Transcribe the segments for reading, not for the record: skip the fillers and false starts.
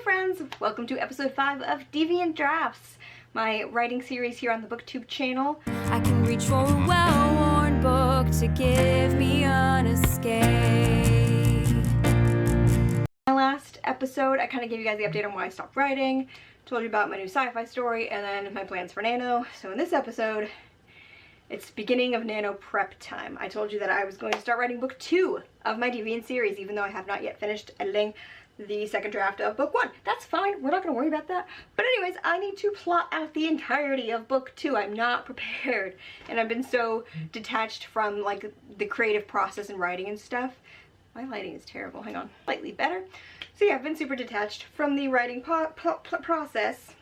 Hello friends! Welcome to episode 5 of Deviant Drafts, my writing series here on the BookTube channel. I can reach for a well-worn book to give me an escape. My last episode, I kind of gave you guys the update on why I stopped writing, told you about my new sci-fi story, and then my plans for Nano. So in this episode, it's beginning of Nano prep time. I told you that I was going to start writing book 2 of my Deviant series, even though I have not yet finished editing the second draft of book 1. That's fine, we're not going to worry about that. But anyways, I need to plot out the entirety of book 2. I'm not prepared, and I've been so detached from like the creative process and writing and stuff. My lighting is terrible, hang on, slightly better. So yeah, I've been super detached from the writing process.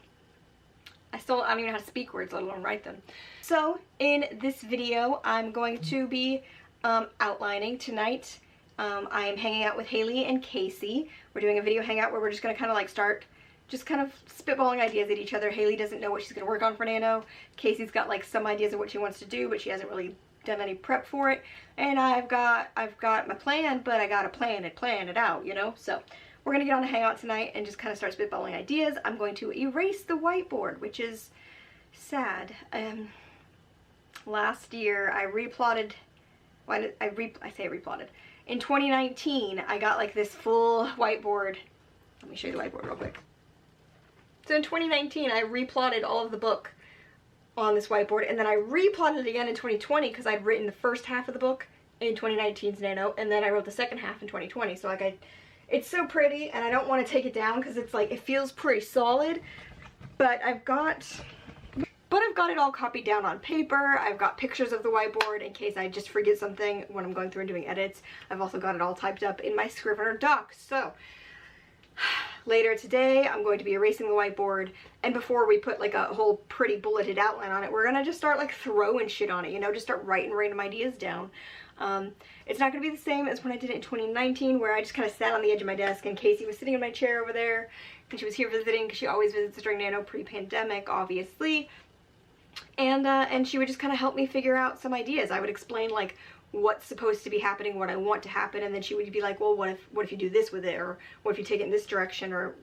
I don't even know how to speak words, let alone write them. So in this video, I'm going to be outlining tonight. I am hanging out with Haley and Casey. We're doing a video hangout where we're just going to kind of like start just kind of spitballing ideas at each other. Haley doesn't know what she's going to work on for Nano. Casey's got like some ideas of what she wants to do, but she hasn't really done any prep for it. And I've got my plan, but I got to plan it out, you know? So we're going to get on a hangout tonight and just kind of start spitballing ideas. I'm going to erase the whiteboard, which is sad. Last year I replotted, I say replotted. In 2019, I got like this full whiteboard. Let me show you the whiteboard real quick. So in 2019, I replotted all of the book on this whiteboard, and then I replotted it again in 2020 because I'd written the first half of the book in 2019's Nano, and then I wrote the second half in 2020. So like it's so pretty, and I don't want to take it down because it's like, it feels pretty solid, but I've got it all copied down on paper. I've got pictures of the whiteboard in case I just forget something when I'm going through and doing edits. I've also got it all typed up in my Scrivener doc. So later today, I'm going to be erasing the whiteboard, and before we put like a whole pretty bulleted outline on it, we're gonna just start like throwing shit on it, you know, just start writing random ideas down. It's not gonna be the same as when I did it in 2019, where I just kind of sat on the edge of my desk and Casey was sitting in my chair over there, and she was here visiting because she always visits during Nano pre-pandemic, obviously. And she would just kind of help me figure out some ideas. I would explain like what's supposed to be happening, what I want to happen, and then she would be like, well, what if you do this with it, or what if you take it in this direction, or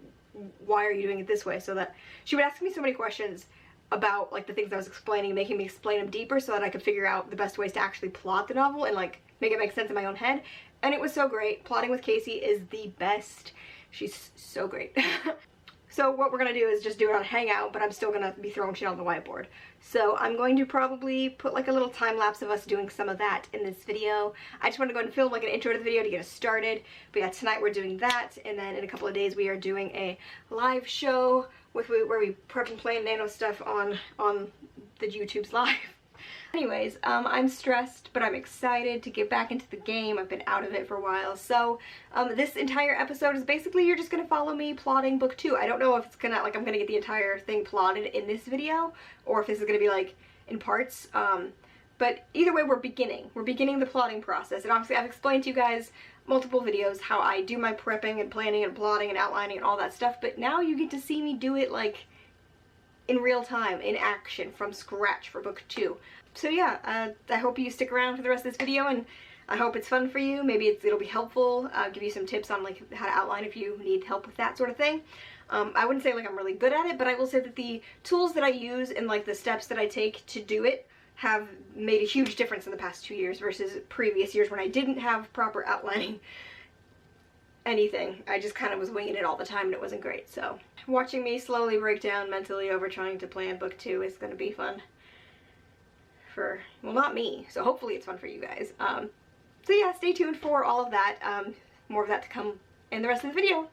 why are you doing it this way? So that she would ask me so many questions about like the things I was explaining, making me explain them deeper so that I could figure out the best ways to actually plot the novel and like make it make sense in my own head. And it was so great. Plotting with Casey is the best. She's so great. So what we're going to do is just do it on Hangout, but I'm still going to be throwing shit on the whiteboard. So I'm going to probably put like a little time lapse of us doing some of that in this video. I just want to go ahead and film like an intro to the video to get us started. But yeah, tonight we're doing that, and then in a couple of days we are doing a live show where we prep and play Nano stuff on the YouTube's live. Anyways, I'm stressed, but I'm excited to get back into the game. I've been out of it for a while. So this entire episode is basically, you're just going to follow me plotting book 2. I don't know if it's gonna, like, I'm going to get the entire thing plotted in this video, or if this is going to be like in parts. But either way, we're beginning the plotting process. And obviously I've explained to you guys multiple videos how I do my prepping and planning and plotting and outlining and all that stuff. But now you get to see me do it like in real time, in action, from scratch for book 2. So yeah, I hope you stick around for the rest of this video, and I hope it's fun for you. Maybe it'll be helpful. Give you some tips on like how to outline if you need help with that sort of thing. I wouldn't say like I'm really good at it, but I will say that the tools that I use and like the steps that I take to do it have made a huge difference in the past 2 years versus previous years when I didn't have proper outlining anything. I just kind of was winging it all the time, and it wasn't great. So watching me slowly break down mentally over trying to plan book 2 is going to be fun. Well, not me, so hopefully it's fun for you guys. So yeah, stay tuned for all of that. More of that to come in the rest of the video.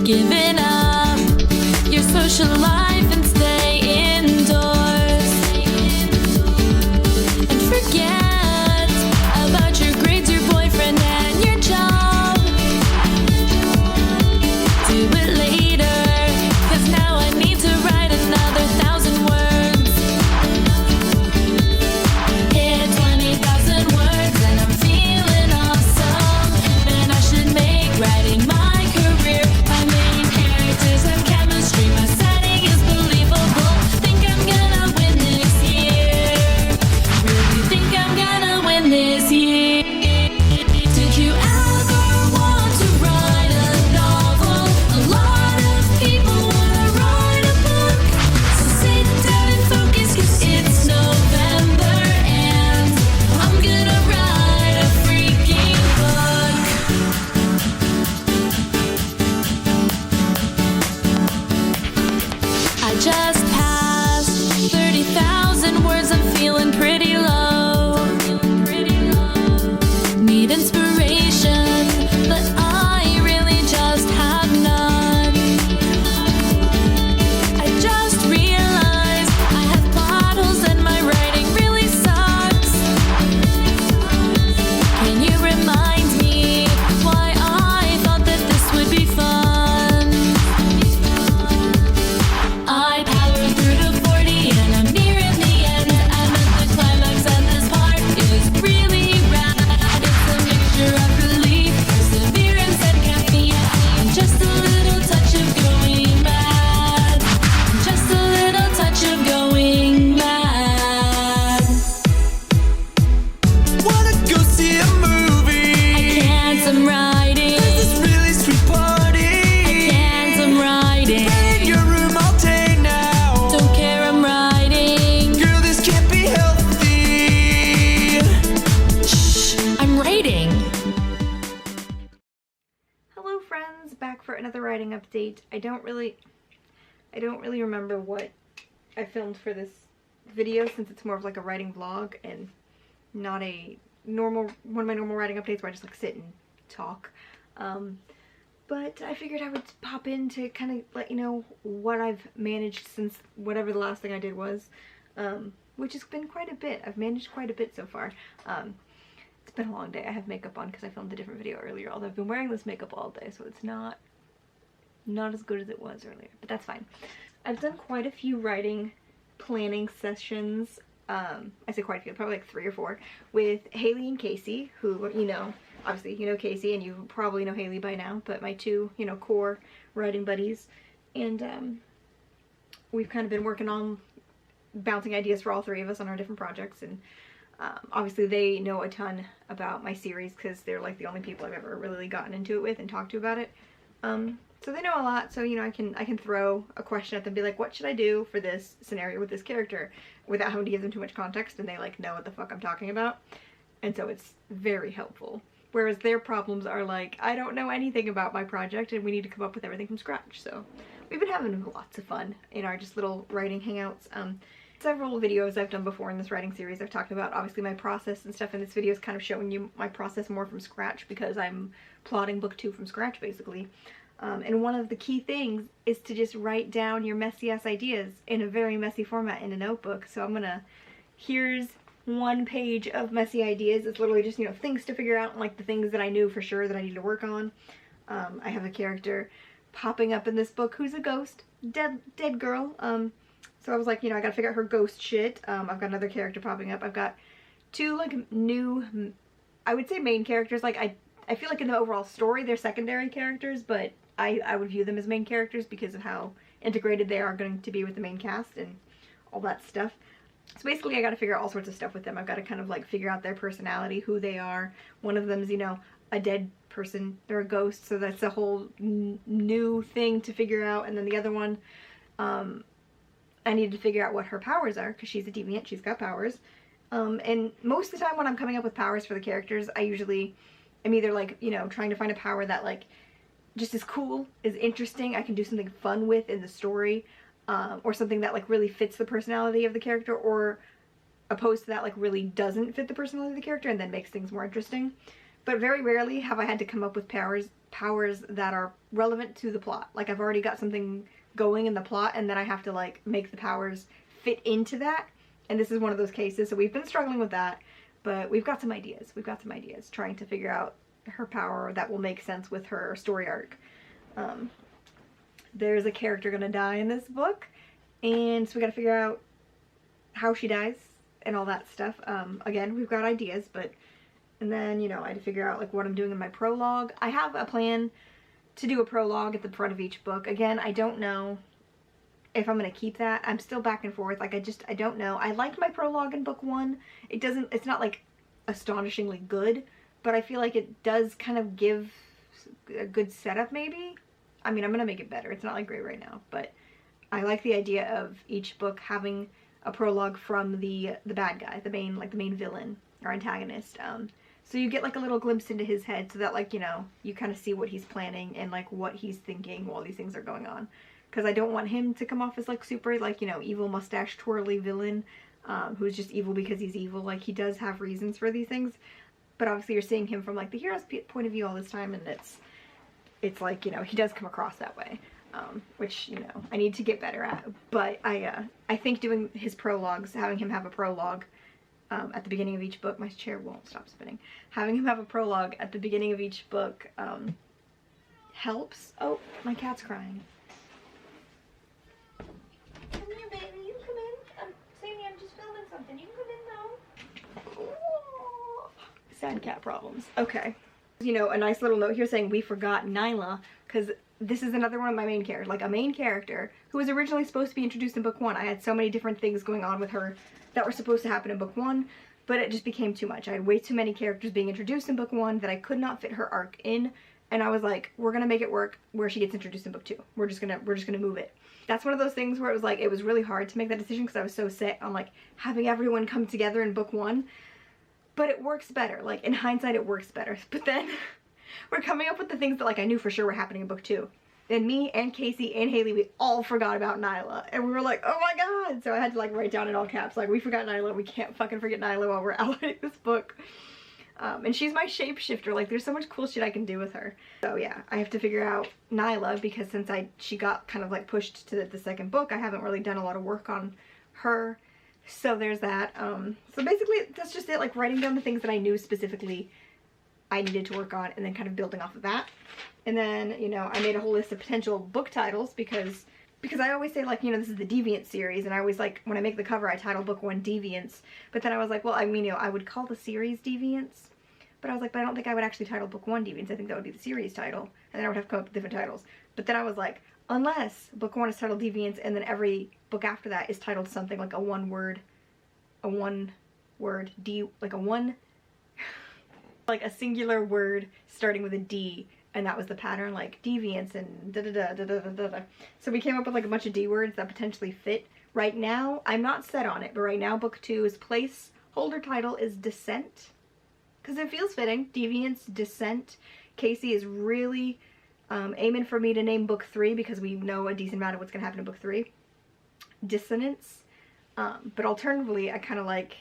Giving up your social life and stay indoors, and forget about your update. I don't really remember what I filmed for this video, since it's more of like a writing vlog and not a normal, one of my normal writing updates where I just like sit and talk. But I figured I would pop in to kind of let you know what I've managed since whatever the last thing I did was, which has been quite a bit. I've managed quite a bit so far. It's been a long day. I have makeup on because I filmed a different video earlier, although I've been wearing this makeup all day, so it's not as good as it was earlier, but that's fine. I've done quite a few writing planning sessions. I say quite a few, probably like 3 or 4, with Haley and Casey, who, you know, obviously you know Casey and you probably know Haley by now, but my 2, you know, core writing buddies. And we've kind of been working on bouncing ideas for all 3 of us on our different projects, and obviously they know a ton about my series because they're like the only people I've ever really gotten into it with and talked to about it. So they know a lot, so, you know, I can throw a question at them, be like, what should I do for this scenario with this character, without having to give them too much context, and they like know what the fuck I'm talking about. And so it's very helpful. Whereas their problems are like, I don't know anything about my project and we need to come up with everything from scratch. So we've been having lots of fun in our just little writing hangouts. Several videos I've done before in this writing series, I've talked about obviously my process and stuff, and this video is kind of showing you my process more from scratch because I'm plotting book 2 from scratch basically. And one of the key things is to just write down your messy ass ideas in a very messy format in a notebook. So here's 1 page of messy ideas. It's literally just, you know, things to figure out, like the things that I knew for sure that I need to work on. I have a character popping up in this book who's a ghost, dead girl. So I was like, you know, I gotta figure out her ghost shit. I've got another character popping up. I've got 2 like new, I would say main characters. Like I feel like in the overall story they're secondary characters, but I would view them as main characters because of how integrated they are going to be with the main cast and all that stuff. So basically I gotta figure out all sorts of stuff with them. I've gotta kind of like figure out their personality, who they are. One of them's, you know, a dead person. They're a ghost, so that's a whole new thing to figure out. And then the other one, I need to figure out what her powers are because she's a deviant, she's got powers. And most of the time when I'm coming up with powers for the characters, I usually am either like, you know, trying to find a power that like just is cool, is interesting, I can do something fun with in the story, or something that like really fits the personality of the character, or opposed to that like really doesn't fit the personality of the character and then makes things more interesting. But very rarely have I had to come up with powers that are relevant to the plot. Like I've already got something going in the plot and then I have to like make the powers fit into that, and this is one of those cases. So we've been struggling with that, but we've got some ideas. We've got some ideas trying to figure out her power that will make sense with her story arc. There's a character gonna die in this book, and so we gotta figure out how she dies and all that stuff. Again, we've got ideas, and then, you know, I had to figure out like what I'm doing in my prologue. I have a plan to do a prologue at the front of each book. Again, I don't know if I'm gonna keep that. I'm still back and forth. Like I don't know. I liked my prologue in book 1. It's not like astonishingly good, but I feel like it does kind of give a good setup maybe. I mean, I'm gonna make it better. It's not like great right now, but I like the idea of each book having a prologue from the bad guy, the main villain or antagonist. So you get like a little glimpse into his head so that like, you know, you kind of see what he's planning and like what he's thinking while these things are going on. Because I don't want him to come off as like super like, you know, evil mustache twirly villain who's just evil because he's evil. Like he does have reasons for these things. But obviously you're seeing him from like the hero's point of view all this time, and it's like, you know, he does come across that way, which, you know, I need to get better at. But I think doing his prologues, having him have a prologue at the beginning of each book, my chair won't stop spinning, having him have a prologue at the beginning of each book helps. Oh, my cat's crying. Come here, baby, you come in. Sadie, I'm just filming something. You can come in now. Sad cat problems. Okay. You know, a nice little note here saying we forgot Nyla, because this is another one of my main characters, like a main character who was originally supposed to be introduced in book 1. I had so many different things going on with her that were supposed to happen in book 1, but it just became too much. I had way too many characters being introduced in book 1 that I could not fit her arc in, and I was like, we're gonna make it work where she gets introduced in book 2. We're just gonna move it. That's one of those things where it was like, it was really hard to make that decision because I was so set on like having everyone come together in book 1. But it works better. Like, in hindsight, it works better. But then we're coming up with the things that, like, I knew for sure were happening in book 2. And me and Casey and Haley, we all forgot about Nyla. And we were like, oh my god! So I had to like write down in all caps, like, we forgot Nyla, we can't fucking forget Nyla while we're outlining this book. And she's my shapeshifter, like there's so much cool shit I can do with her. So yeah, I have to figure out Nyla, because since she got kind of like pushed to the second book, I haven't really done a lot of work on her. So there's that. So basically that's just it, like writing down the things that I knew specifically I needed to work on and then kind of building off of that. And then, you know, I made a whole list of potential book titles because I always say, like, you know, this is the Deviant series, and I always, like, when I make the cover I title book 1 Deviants, but then I was like, well, I mean, you know, I would call the series Deviants, but I was like, but I don't think I would actually title book 1 Deviants. I think that would be the series title, and then I would have to come up with different titles. But then I was like, unless book 1 is titled Deviants and then every book after that is titled something like a one word like a singular word starting with a D, and that was the pattern, like Deviants and da da da da da da da. So we came up with like a bunch of D words that potentially fit. Right now, I'm not set on it, but right now book 2's placeholder title is Descent, because it feels fitting. Deviants, Descent. Casey is really aiming for me to name book 3 because we know a decent amount of what's going to happen in book 3. Dissonance. But alternatively, I kind of like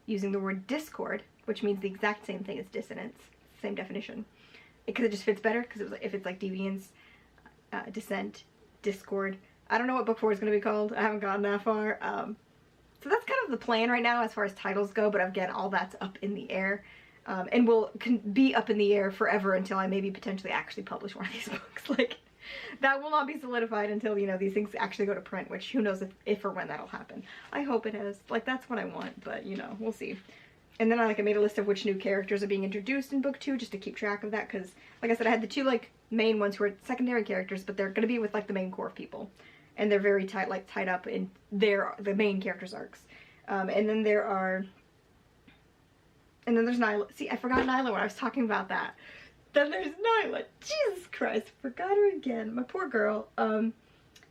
using the word discord, which means the exact same thing as dissonance. Same definition. Because it just fits better, because if it's like Deviants, Descent, Discord. I don't know what book 4 is going to be called. I haven't gotten that far. So that's kind of the plan right now as far as titles go, but again, all that's up in the air. And will be up in the air forever until I maybe potentially actually publish one of these books. Like, that will not be solidified until, you know, these things actually go to print, which who knows if or when that'll happen. I hope it is. Like, that's what I want, but, you know, we'll see. And then I made a list of which new characters are being introduced in book 2 just to keep track of that, because, like I said, I had the 2, like, main ones who are secondary characters, but they're going to be with, like, the main core of people. And they're very tied up in the main characters' arcs. And then there's Nyla. See, I forgot Nyla when I was talking about that. Then there's Nyla. Jesus Christ, forgot her again. My poor girl. And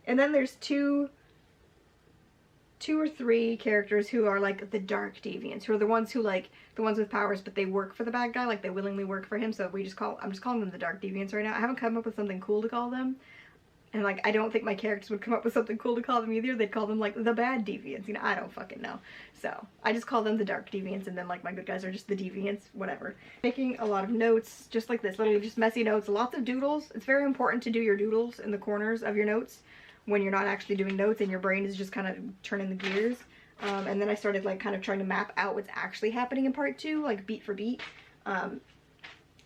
then there's two or three characters who are like the dark deviants, who are the ones who like the ones with powers, but they work for the bad guy, like they willingly work for him. So I'm just calling them the dark deviants right now. I haven't come up with something cool to call them. And like, I don't think my characters would come up with something cool to call them either. They'd call them like the bad deviants, you know, I don't fucking know. So I just call them the dark deviants, and then like my good guys are just the deviants, whatever. Making a lot of notes, just like this, literally just messy notes, lots of doodles. It's very important to do your doodles in the corners of your notes when you're not actually doing notes and your brain is just kind of turning the gears. And then I started like kind of trying to map out what's actually happening in part 2, like beat for beat. And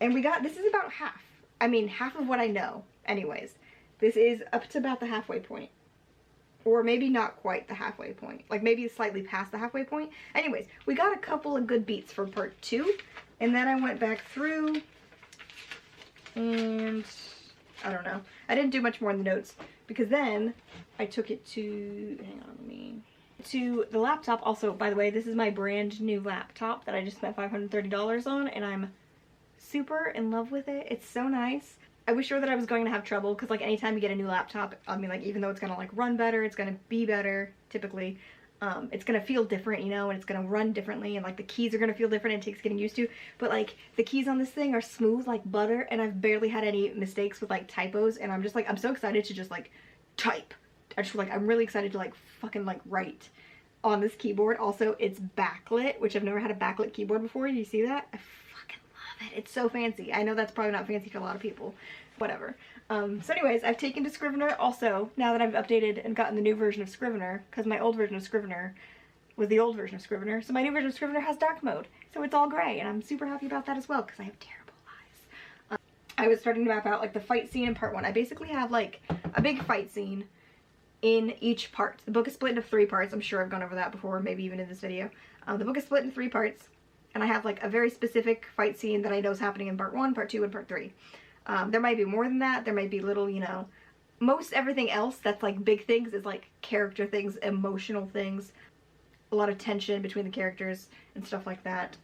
this is about half. I mean, half of what I know, anyways. This is up to about the halfway point. Or maybe not quite the halfway point. Like maybe slightly past the halfway point. Anyways, we got a couple of good beats for part 2. And then I went back through and I don't know. I didn't do much more in the notes because then I took it to, to the laptop. Also, by the way, this is my brand new laptop that I just spent $530 on, and I'm super in love with it. It's so nice. I was sure that I was going to have trouble because like anytime you get a new laptop, I mean, like even though it's gonna like run better, it's gonna be better typically, it's gonna feel different, you know, and it's gonna run differently, and like the keys are gonna feel different and it takes getting used to. But like the keys on this thing are smooth like butter, and I've barely had any mistakes with like typos, and I'm just like, I'm so excited to just like type. I just feel like I'm really excited to like fucking like write on this keyboard. Also, it's backlit, which I've never had a backlit keyboard before. Do you see that? I fucking love it. It's so fancy. I know that's probably not fancy for a lot of people. Whatever. So anyways, I've taken to Scrivener also, now that I've updated and gotten the new version of Scrivener, because my old version of Scrivener was the old version of Scrivener, so my new version of Scrivener has dark mode, so it's all gray, and I'm super happy about that as well, because I have terrible eyes. I was starting to map out like the fight scene in part 1. I basically have like a big fight scene in each part. The book is split into 3 parts. I'm sure I've gone over that before, maybe even in this video. The book is split into 3 parts, and I have like a very specific fight scene that I know is happening in part 1, part 2, and part 3. There might be more than that. There might be little, you know, most everything else that's like big things is like character things, emotional things, a lot of tension between the characters and stuff like that,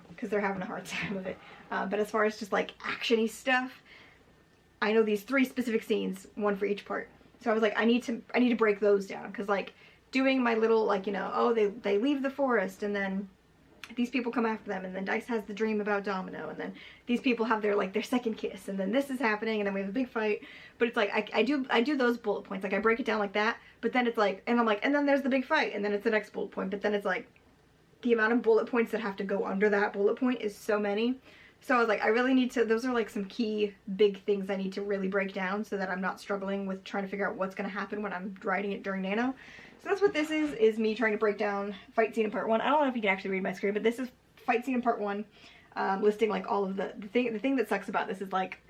because they're having a hard time with it. But as far as just like actiony stuff, I know these 3 specific scenes, one for each part. So I was like, I need to break those down, because like doing my little like, you know, oh, they leave the forest and then these people come after them, and then Dice has the dream about Domino, and then these people have their, like, their second kiss, and then this is happening, and then we have a big fight. But it's like, I do those bullet points, like, I break it down like that, but then it's like, and I'm like, and then there's the big fight, and then it's the next bullet point, but then it's like, the amount of bullet points that have to go under that bullet point is so many. So I was like, I really need to, those are like some key big things I need to really break down so that I'm not struggling with trying to figure out what's going to happen when I'm writing it during Nano. So that's what this is me trying to break down fight scene in part 1. I don't know if you can actually read my screen, but this is fight scene in part 1, listing like all of the thing that sucks about this is like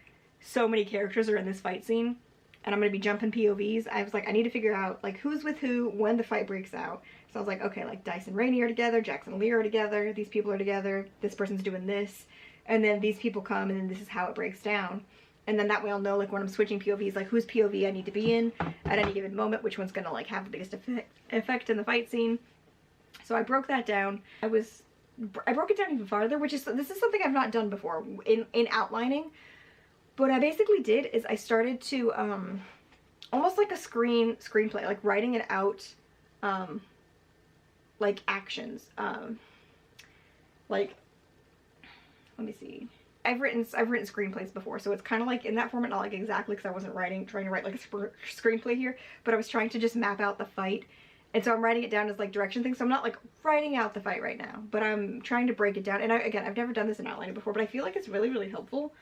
so many characters are in this fight scene, and I'm going to be jumping POVs. I was like, I need to figure out like who's with who when the fight breaks out. So I was like, okay, like Dice and Rainey are together, Jackson and Leah are together, these people are together, this person's doing this, and then these people come, and then this is how it breaks down. And then that way I'll know, like, when I'm switching POVs, like, whose POV I need to be in at any given moment, which one's gonna, like, have the biggest effect in the fight scene. So I broke that down. I broke it down even farther, which is, this is something I've not done before in outlining. What I basically did is I started to, almost like a screenplay, like, writing it out, like, actions. Like, let me see. I've written screenplays before, so it's kind of like in that format, not like exactly because I wasn't trying to write like a screenplay here, but I was trying to just map out the fight, and so I'm writing it down as like direction things. So I'm not like writing out the fight right now, but I'm trying to break it down. And again, I've never done this in outlining before, but I feel like it's really, really helpful.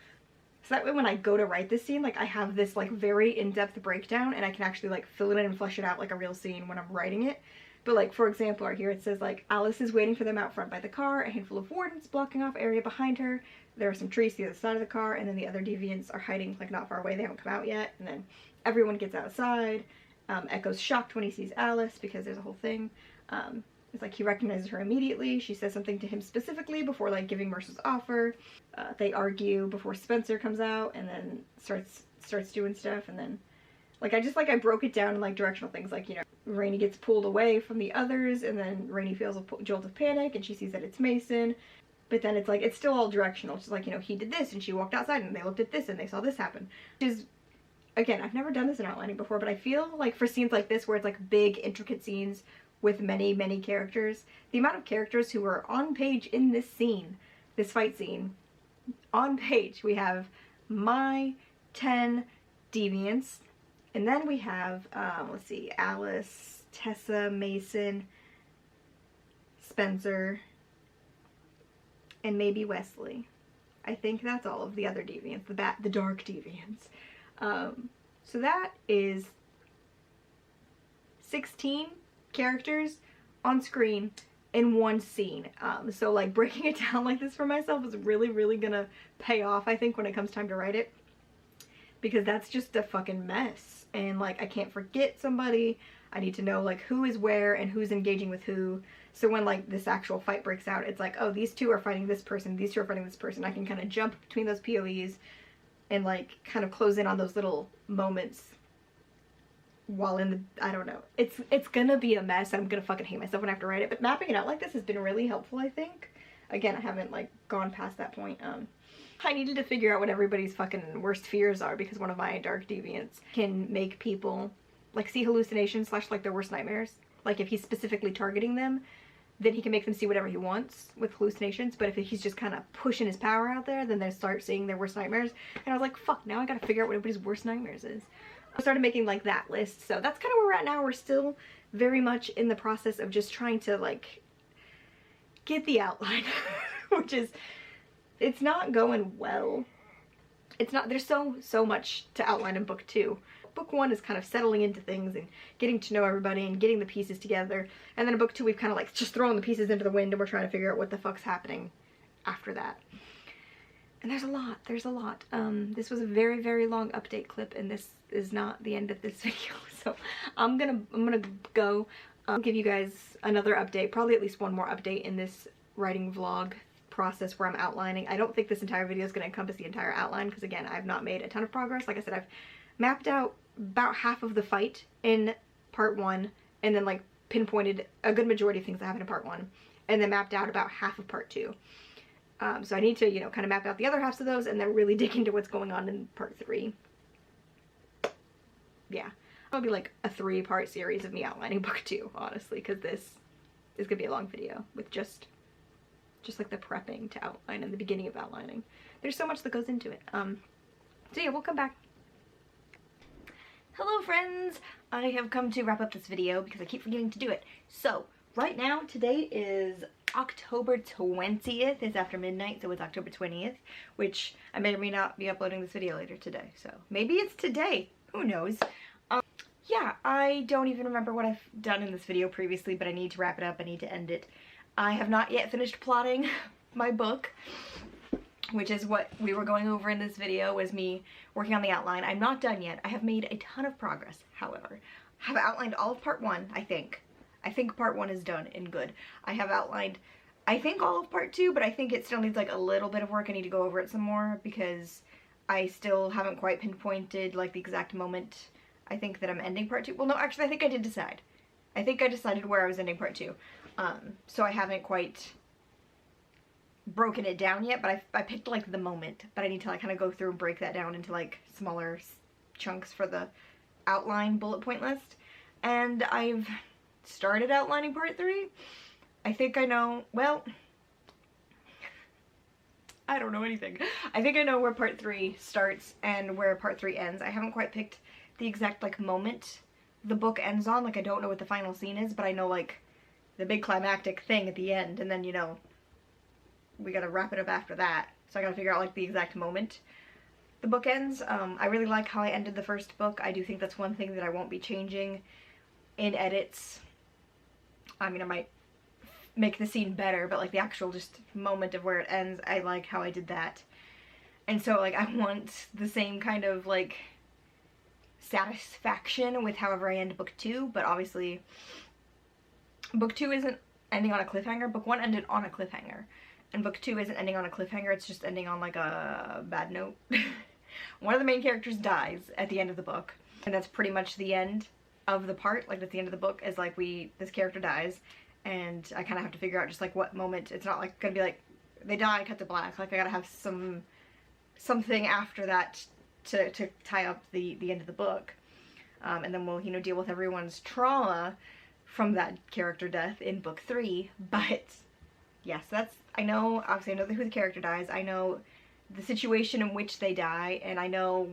So that way when I go to write this scene, like I have this like very in-depth breakdown, and I can actually like fill it in and flesh it out like a real scene when I'm writing it. But like, for example, right here it says like, Alice is waiting for them out front by the car, a handful of wardens blocking off area behind her. There are some trees to the other side of the car, and then the other deviants are hiding like not far away, they haven't come out yet. And then everyone gets outside. Echo's shocked when he sees Alice because there's a whole thing. It's like he recognizes her immediately. She says something to him specifically before like giving Mercer's offer. They argue before Spencer comes out, and then starts doing stuff. And then like I broke it down in like directional things, like, you know, Rainey gets pulled away from the others, and then Rainey feels a jolt of panic, and she sees that it's Mason. But then it's like, it's still all directional. It's like, you know, he did this, and she walked outside, and they looked at this, and they saw this happen. Which is, again, I've never done this in outlining before, but I feel like for scenes like this, where it's like big, intricate scenes with many, many characters, the amount of characters who are on page in this scene, this fight scene, on page, we have my 10 deviants, and then we have, let's see, Alice, Tessa, Mason, Spencer, and maybe Wesley. I think that's all of the other deviants, the dark deviants. So that is 16 characters on screen in one scene. So like breaking it down like this for myself is really, really gonna pay off, I think, when it comes time to write it. Because that's just a fucking mess. And like, I can't forget somebody. I need to know like who is where and who's engaging with who. So when like this actual fight breaks out, it's like, oh, these two are fighting this person, these two are fighting this person. I can kind of jump between those POVs and like kind of close in on those little moments while in the, I don't know. It's gonna be a mess, and I'm gonna fucking hate myself when I have to write it. But mapping it out like this has been really helpful, I think. Again, I haven't like gone past that point. I needed to figure out what everybody's fucking worst fears are, because one of my dark deviants can make people like see hallucinations / like their worst nightmares. Like if he's specifically targeting them, then he can make them see whatever he wants with hallucinations. But if he's just kind of pushing his power out there, then they start seeing their worst nightmares. And I was like, fuck, now I gotta figure out what everybody's worst nightmares is. I started making like that list. So that's kind of where we're at now. We're still very much in the process of just trying to like get the outline, which is, it's not going well. It's not, there's so much to outline in book 2. Book 1 is kind of settling into things and getting to know everybody and getting the pieces together. And then in book 2, we've kind of like just thrown the pieces into the wind, and we're trying to figure out what the fuck's happening after that. And there's a lot. This was a very, very long update clip, and this is not the end of this video. So I'm gonna go give you guys another update, probably at least one more update in this writing vlog process where I'm outlining. I don't think this entire video is going to encompass the entire outline, because again, I've not made a ton of progress. Like I said, I've mapped out about half of the fight in part 1, and then like pinpointed a good majority of things that happen in part 1, and then mapped out about half of part 2. So I need to, you know, kind of map out the other halves of those, and then really dig into what's going on in part 3. Yeah, it'll be like a 3-part series of me outlining book 2, honestly, because this is gonna be a long video with just just like the prepping to outline and the beginning of outlining. There's so much that goes into it. So yeah, we'll come back. Hello friends! I have come to wrap up this video because I keep forgetting to do it. So, right now, today is October 20th. It's after midnight, so it's October 20th, which I may or may not be uploading this video later today. So, maybe it's today. Who knows? Yeah, I don't even remember what I've done in this video previously, but I need to wrap it up. I need to end it. I have not yet finished plotting my book, which is what we were going over in this video, was me working on the outline. I'm not done yet. I have made a ton of progress, however. I have outlined all of part 1, I think. I think part 1 is done and good. I have outlined, I think, all of part 2, but I think it still needs like a little bit of work. I need to go over it some more because I still haven't quite pinpointed like the exact moment I think that I'm ending part 2. Well, no, actually I think I did decide. I think I decided where I was ending part 2. So I haven't quite broken it down yet, but I picked like the moment, but I need to like kind of go through and break that down into like smaller chunks for the outline bullet point list. And I've started outlining part 3. I think I know, well, I don't know anything. I think I know where part 3 starts and where part 3 ends. I haven't quite picked the exact like moment the book ends on. Like I don't know what the final scene is, but I know like the big climactic thing at the end, and then, you know, we gotta wrap it up after that. So I gotta figure out like the exact moment the book ends. I really like how I ended the first book. I do think that's one thing that I won't be changing in edits. I mean, I might make the scene better, but like the actual just moment of where it ends, I like how I did that. And so like I want the same kind of like satisfaction with however I end book 2, but obviously book 2 isn't ending on a cliffhanger. Book 1 ended on a cliffhanger. And book 2 isn't ending on a cliffhanger, it's just ending on like a bad note. One of the main characters dies at the end of the book, and that's pretty much the end of the part. Like, that's the end of the book, is like this character dies, and I kind of have to figure out just like what moment. It's not like gonna be like they die, cut to black. Like I gotta have something after that to tie up the end of the book, and then we'll, you know, deal with everyone's trauma from that character death in book 3. But yes, that's, I know, obviously I know who the character dies, I know the situation in which they die, and I know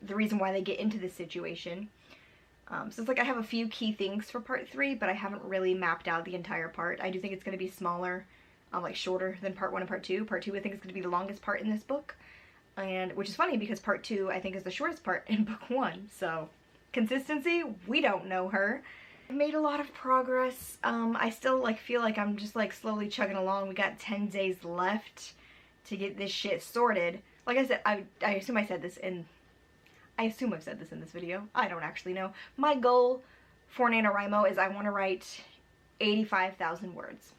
the reason why they get into this situation. So it's like I have a few key things for part 3, but I haven't really mapped out the entire part. I do think it's going to be smaller, like shorter than part 1 and part 2. Part 2 I think is going to be the longest part in this book, and which is funny because part 2 I think is the shortest part in book 1. So consistency, we don't know her. I've made a lot of progress. I still like feel like I'm just like slowly chugging along. We got 10 days left to get this shit sorted. Like I said, I assume I said this in, I assume I've said this in this video. I don't actually know. My goal for NaNoWriMo is I want to write 85,000 words.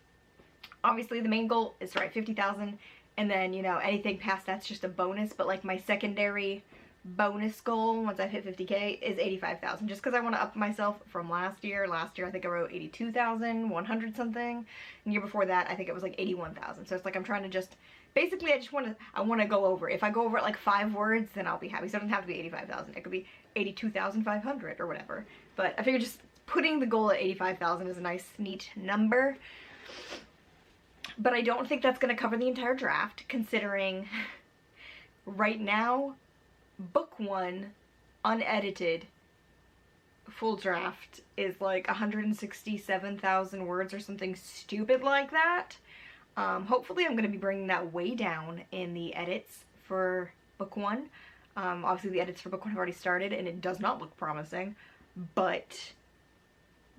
Obviously the main goal is to write 50,000, and then, you know, anything past that's just a bonus, but like my secondary bonus goal once I've hit 50k is 85,000, just because I want to up myself from last year. Last year I think I wrote 82,100 something, and the year before that I think it was like 81,000. So it's like I'm trying to just, basically I want to go over. If I go over it like 5 words, then I'll be happy. So it doesn't have to be 85,000, it could be 82,500 or whatever. But I figured just putting the goal at 85,000 is a nice neat number. But I don't think that's going to cover the entire draft, considering right now book 1 unedited full draft is like 167,000 words or something stupid like that. Hopefully I'm going to be bringing that way down in the edits for book 1. Obviously the edits for book 1 have already started and it does not look promising, but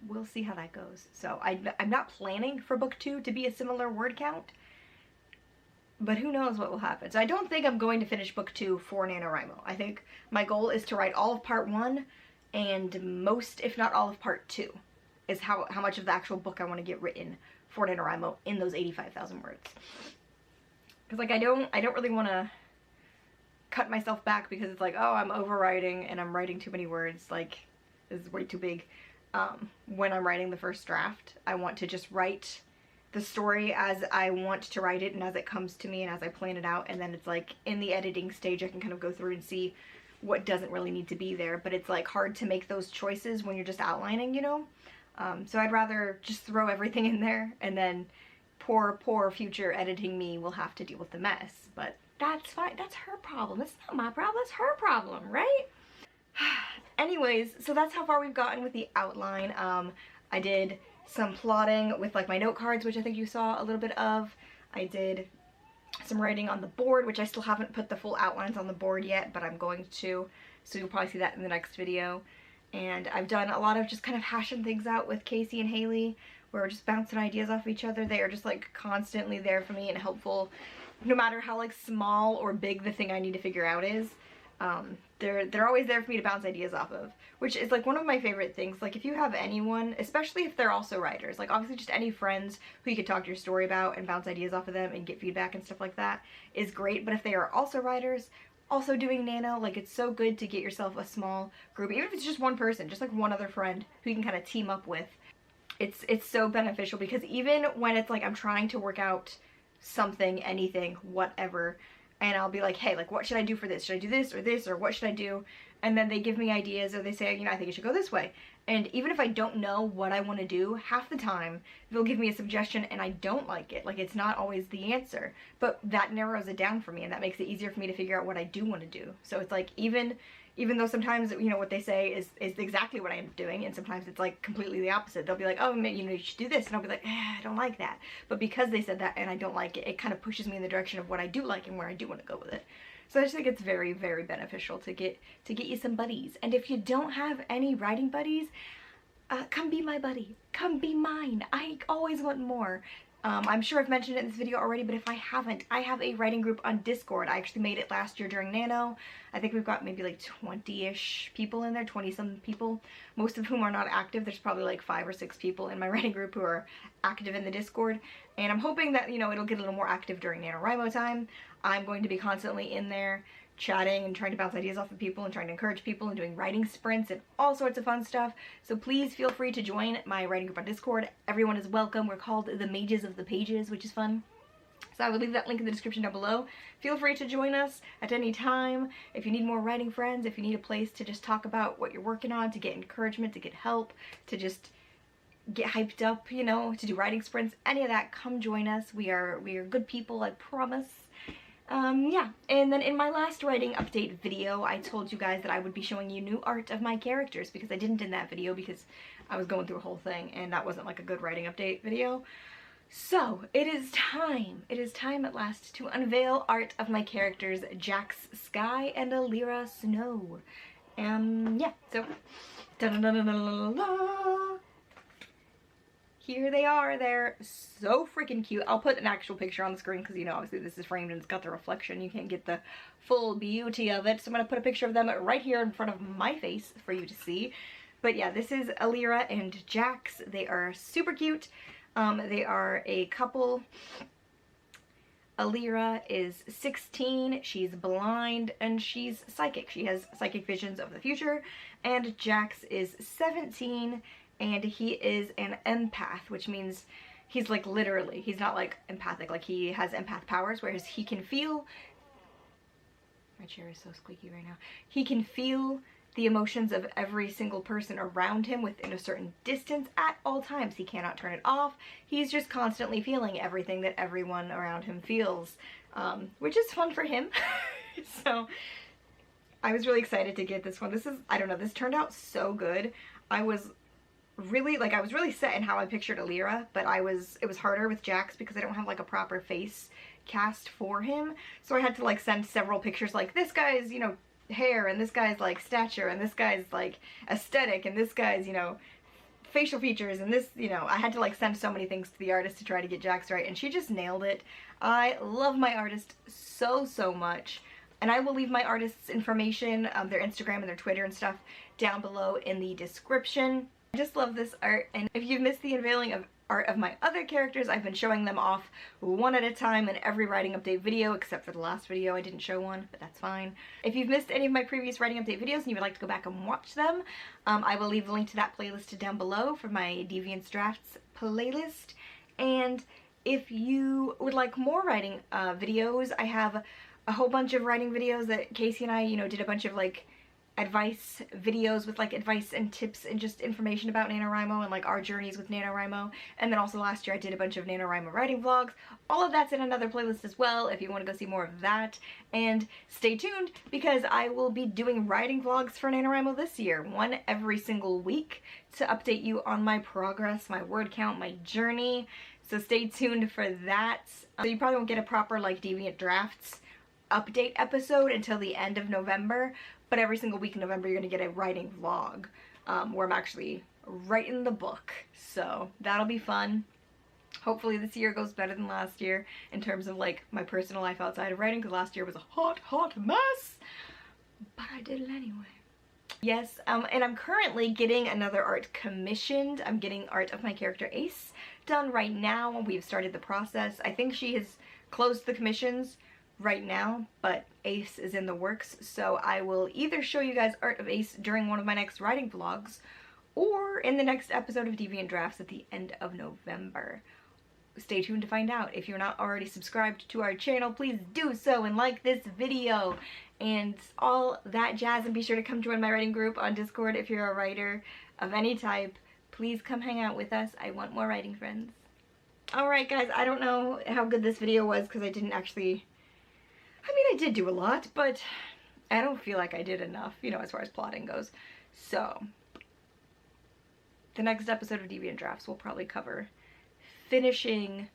we'll see how that goes. So I'm not planning for book 2 to be a similar word count, but who knows what will happen. So I don't think I'm going to finish book 2 for NaNoWriMo. I think my goal is to write all of part 1 and most, if not all of part 2, is how much of the actual book I want to get written for NaNoWriMo in those 85,000 words. Because like I don't really want to cut myself back because it's like, oh, I'm overwriting and I'm writing too many words. Like, this is way too big. When I'm writing the first draft, I want to just write the story as I want to write it and as it comes to me and as I plan it out, and then it's like in the editing stage I can kind of go through and see what doesn't really need to be there. But it's like hard to make those choices when you're just outlining, you know? So I'd rather just throw everything in there and then poor future editing me will have to deal with the mess, but that's fine. That's her problem. It's not my problem. It's her problem, right? Anyways, so that's how far we've gotten with the outline. I did some plotting with like my note cards, which I think you saw a little bit of. I did some writing on the board, which I still haven't put the full outlines on the board yet, but I'm going to, so you'll probably see that in the next video. And I've done a lot of just kind of hashing things out with Casey and Haley, where we're just bouncing ideas off of each other. They are just like constantly there for me and helpful, no matter how like small or big the thing I need to figure out is. They're always there for me to bounce ideas off of, which is like one of my favorite things. Like if you have anyone, especially if they're also writers, like obviously just any friends who you could talk your story about and bounce ideas off of them and get feedback and stuff like that is great. But if they are also writers, also doing nano, like it's so good to get yourself a small group, even if it's just one person, just like one other friend who you can kind of team up with. It's so beneficial, because even when it's like I'm trying to work out something, anything, whatever, and I'll be like, hey, like what should I do for this? Should I do this, or what should I do? And then they give me ideas, or they say, you know, I think you should go this way. And even if I don't know what I want to do, half the time they'll give me a suggestion and I don't like it. Like it's not always the answer, but that narrows it down for me, and that makes it easier for me to figure out what I do want to do. So it's like even though sometimes, you know, what they say is exactly what I am doing, and sometimes it's like completely the opposite. They'll be like, oh, you know, you should do this, and I'll be like, I don't like that. But because they said that and I don't like it, it kind of pushes me in the direction of what I do like and where I do want to go with it. So I just think it's very, very beneficial to get you some buddies. And if you don't have any writing buddies, come be my buddy. Come be mine. I always want more. I'm sure I've mentioned it in this video already, but if I haven't, I have a writing group on Discord. I actually made it last year during Nano. I think we've got maybe like 20-ish people in there, 20-some people, most of whom are not active. There's probably like 5 or 6 people in my writing group who are active in the Discord. And I'm hoping that, you know, it'll get a little more active during NaNoWriMo time. I'm going to be constantly in there chatting and trying to bounce ideas off of people and trying to encourage people and doing writing sprints and all sorts of fun stuff. So please feel free to join my writing group on Discord. Everyone is welcome. We're called the Mages of the Pages, which is fun. So I will leave that link in the description down below. Feel free to join us at any time. If you need more writing friends, if you need a place to just talk about what you're working on, to get encouragement, to get help, to just get hyped up, you know, to do writing sprints, any of that, come join us. We are good people, I promise. Yeah, and then in my last writing update video, I told you guys that I would be showing you new art of my characters, because I didn't in that video because I was going through a whole thing and that wasn't like a good writing update video. So it is time at last to unveil art of my characters, Jax Sky and Alira Snow. Yeah, so da-da-da-da-da-da-da. Here they are. They're so freaking cute. I'll put an actual picture on the screen because, you know, obviously this is framed and it's got the reflection. You can't get the full beauty of it. So I'm going to put a picture of them right here in front of my face for you to see. But yeah, this is Alira and Jax. They are super cute. They are a couple. Alira is 16, she's blind, and she's psychic. She has psychic visions of the future. And Jax is 17, and he is an empath, which means he's like literally, he's not like empathic, like he has empath powers, whereas he can feel, my chair is so squeaky right now, he can feel the emotions of every single person around him within a certain distance at all times. He cannot turn it off. He's just constantly feeling everything that everyone around him feels, which is fun for him. So I was really excited to get this one. This is, I don't know, this turned out so good. I was really set in how I pictured Alira, but it was harder with Jax because I don't have like a proper face cast for him. So I had to like send several pictures, like this guy's, you know, hair, and this guy's like stature, and this guy's like aesthetic, and this guy's, you know, facial features, and this, you know, I had to like send so many things to the artist to try to get Jax right, and she just nailed it. I love my artist so much, and I will leave my artist's information, their Instagram and their Twitter and stuff down below in the description. I just love this art, and if you've missed the unveiling of art of my other characters, I've been showing them off one at a time in every writing update video, except for the last video I didn't show one, but that's fine. If you've missed any of my previous writing update videos and you would like to go back and watch them, I will leave the link to that playlist down below for my Deviants Drafts playlist. And if you would like more writing videos, I have a whole bunch of writing videos that Casey and I, you know, did a bunch of like advice videos with like advice and tips and just information about NaNoWriMo and like our journeys with NaNoWriMo. And then also last year I did a bunch of NaNoWriMo writing vlogs. All of that's in another playlist as well if you want to go see more of that. And stay tuned because I will be doing writing vlogs for NaNoWriMo this year, one every single week, to update you on my progress, my word count, my journey. So stay tuned for that. So you probably won't get a proper like Deviant Drafts update episode until the end of November, but every single week in November you're gonna get a writing vlog where I'm actually writing the book. So that'll be fun. Hopefully this year goes better than last year in terms of like my personal life outside of writing, because last year was a hot mess, but I did it anyway. Yes, and I'm currently getting another art commissioned. I'm getting art of my character Ace done right now. We've started the process. I think she has closed the commissions right now, but Ace is in the works, so I will either show you guys art of Ace during one of my next writing vlogs or in the next episode of Deviant Drafts at the end of November. Stay tuned to find out. If you're not already subscribed to our channel, please do so and like this video and all that jazz, and be sure to come join my writing group on Discord if you're a writer of any type. Please come hang out with us. I want more writing friends. Alright guys, I don't know how good this video was because I didn't actually... I mean, I did do a lot, but I don't feel like I did enough, you know, as far as plotting goes. So, the next episode of Deviant Drafts will probably cover finishing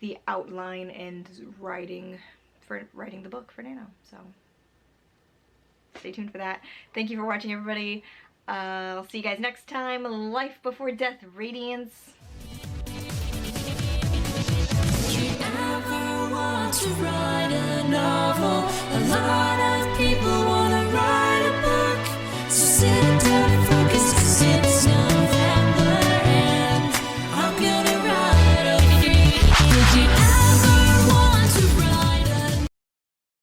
the outline and writing the book for Nano. So, stay tuned for that. Thank you for watching, everybody. I'll see you guys next time. Life Before Death, Radiance. To write a novel, a lot of people want